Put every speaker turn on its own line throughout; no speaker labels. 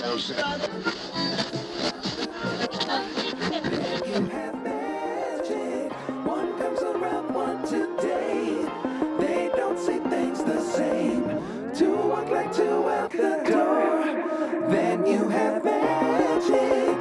You have magic. One comes around, one today. They don't see things the same. Two walk like two out the door. Then you have magic.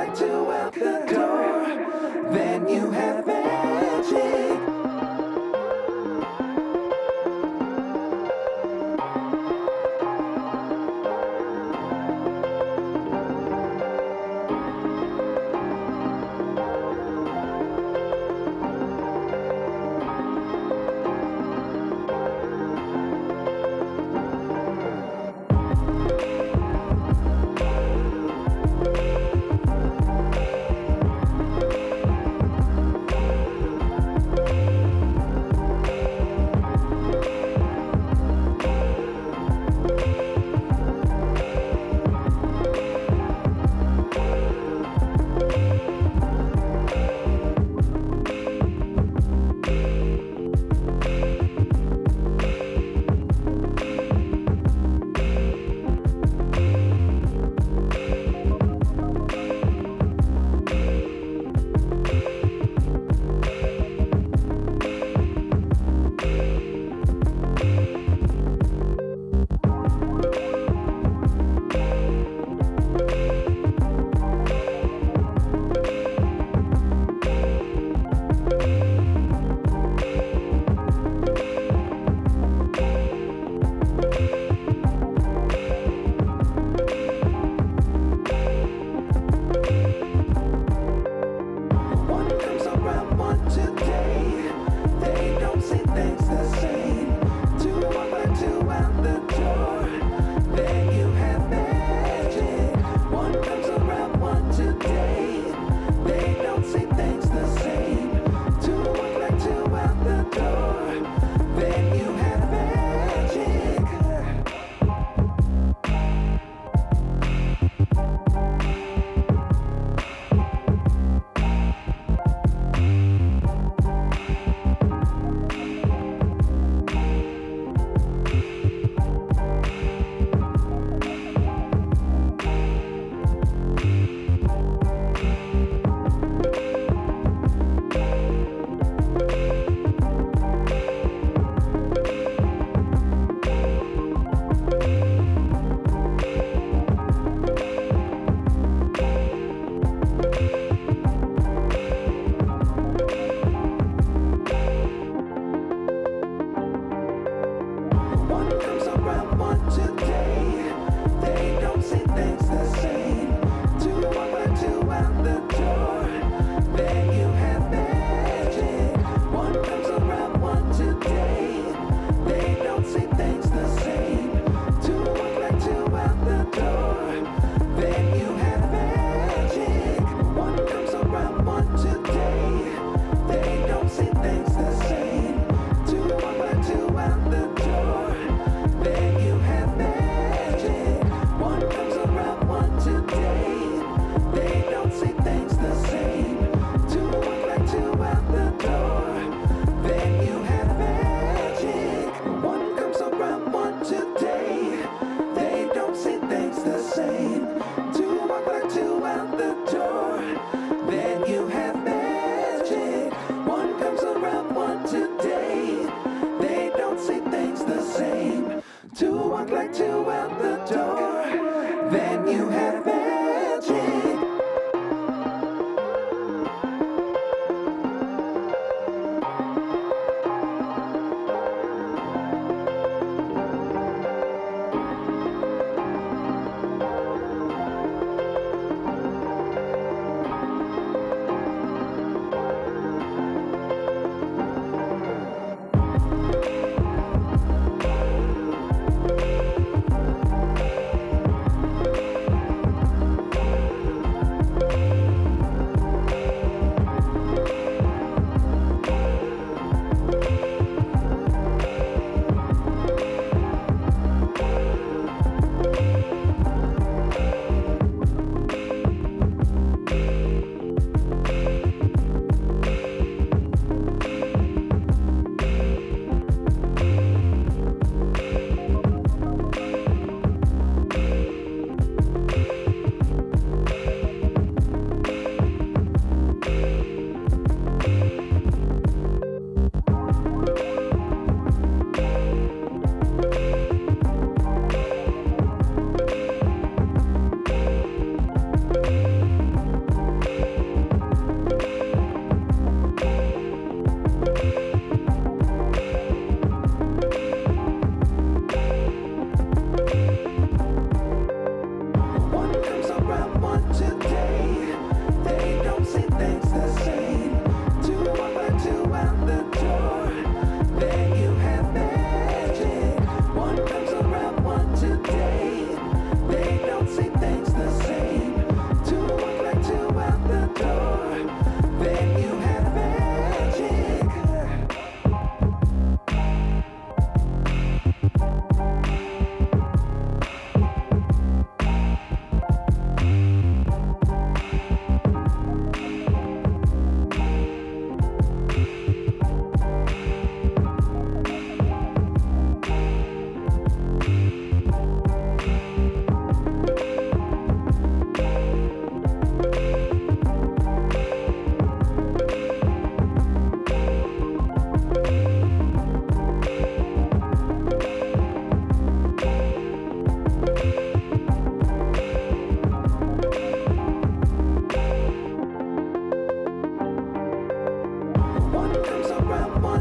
like two out the door. Then you have magic.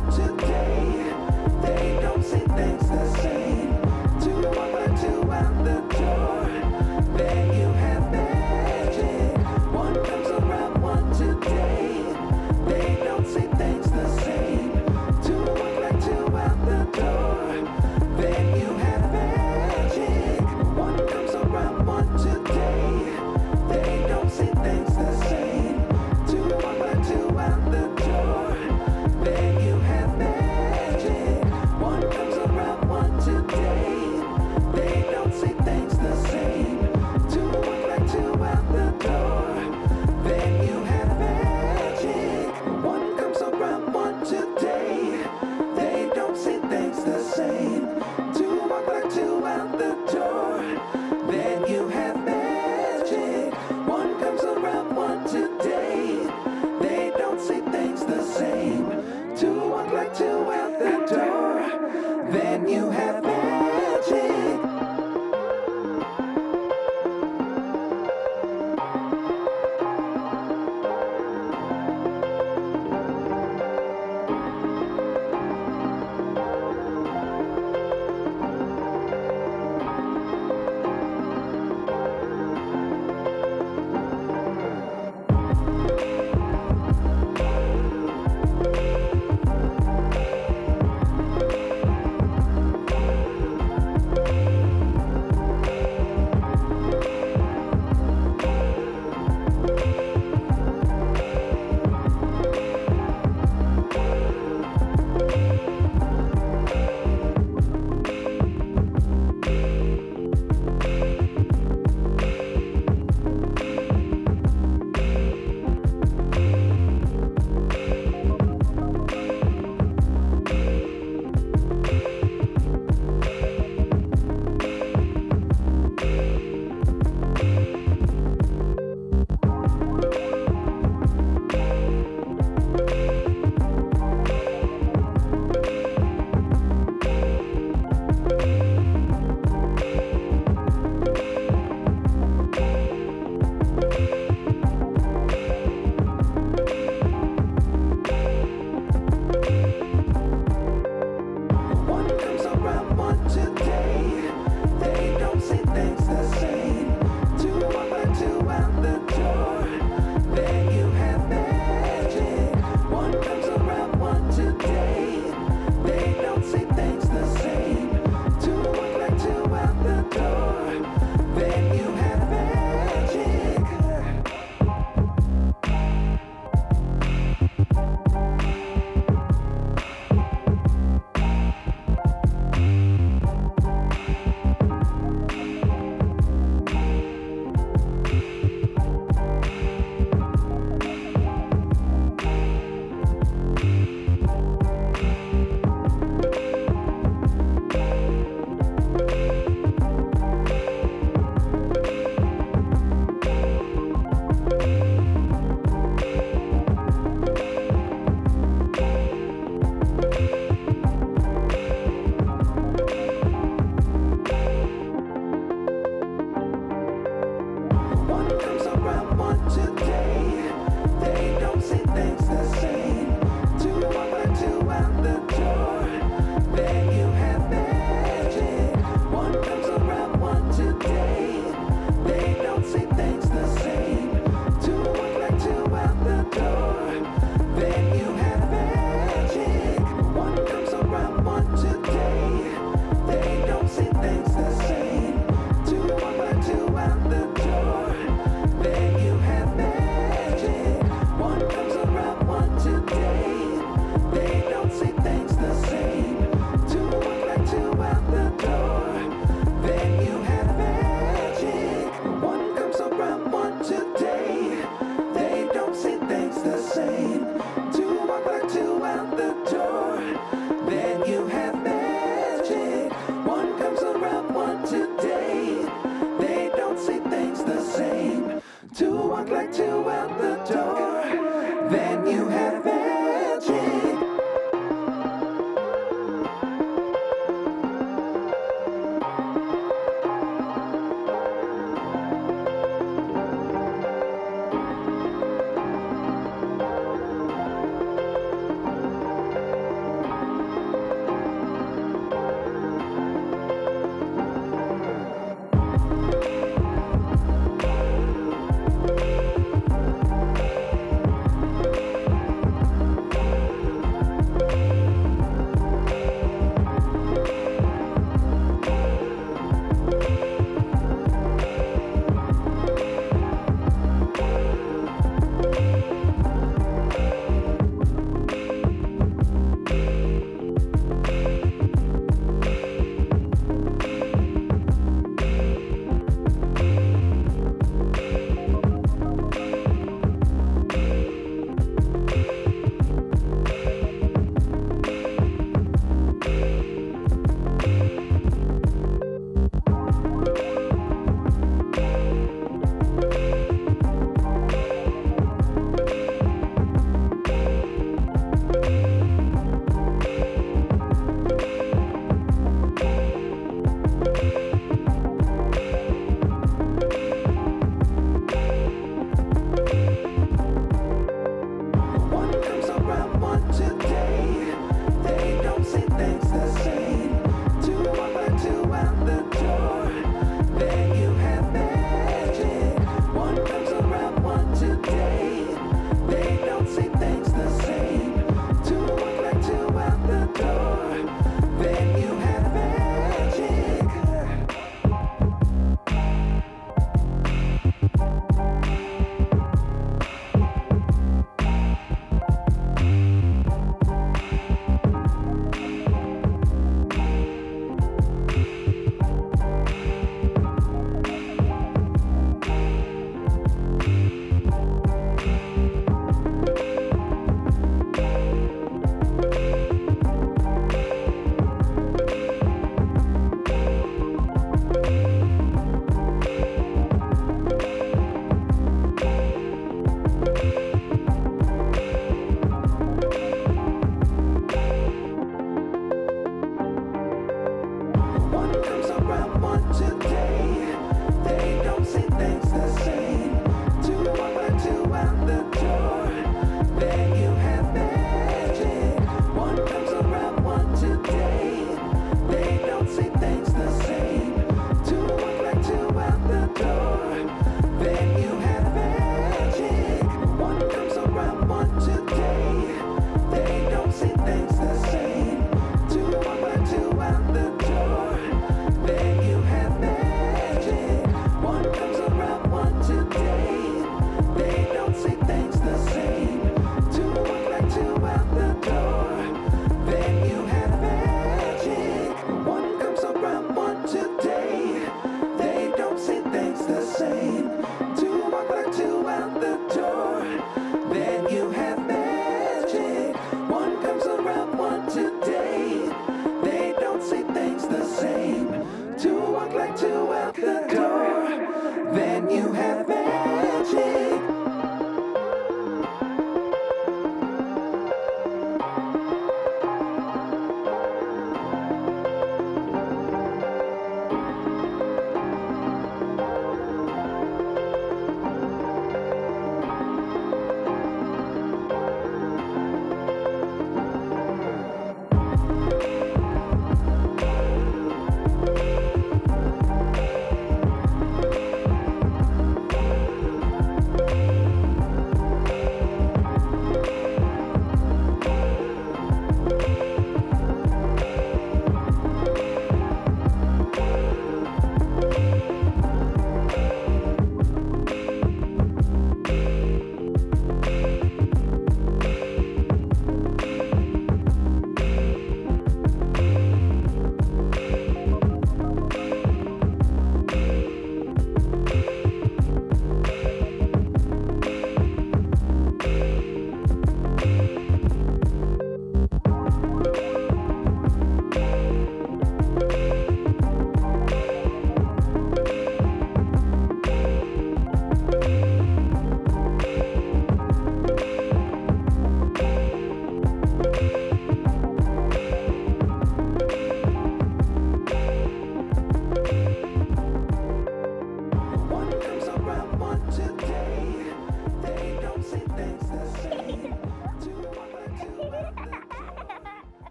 one today. They don't see things the same. Two walk like two out the door. Then you have magic. One comes around one today. They don't see things the same. Two walk like two out the door. Then you have magic. One comes around one today. They don't see things the same. Two walk like two out the door. Then you have magic. One comes around one today. They don't see things the same. Two walk like two out the door. Then you have magic. One comes around one today. They don't see things the same. Two walk like two out the door. Then you have magic. One comes around one today. They don't see things the same. Two walk like two out the door. Then you have magic. One comes around one today. They don't see things the same. Two walk like two out the door. Then you have magic. One comes around one today. They don't see things the same. Two walk like two out the door. Then you have magic. One comes around one today. They don't see things the same. Two walk like two out the door. Then you have magic. One comes around one today. They don't see things the same. Two walk like two out the door. Then you have magic. One comes around one today. They don't see things the same. Two walk like two out the door. Then you have magic. One comes around one today. They don't see things the same. Two walk like two out the door. Then you have magic. One comes around one today. They don't see things the same. Two walk like two out the door. Then you have magic. One comes around one today. They don't see things the same. Two walk like two out the door.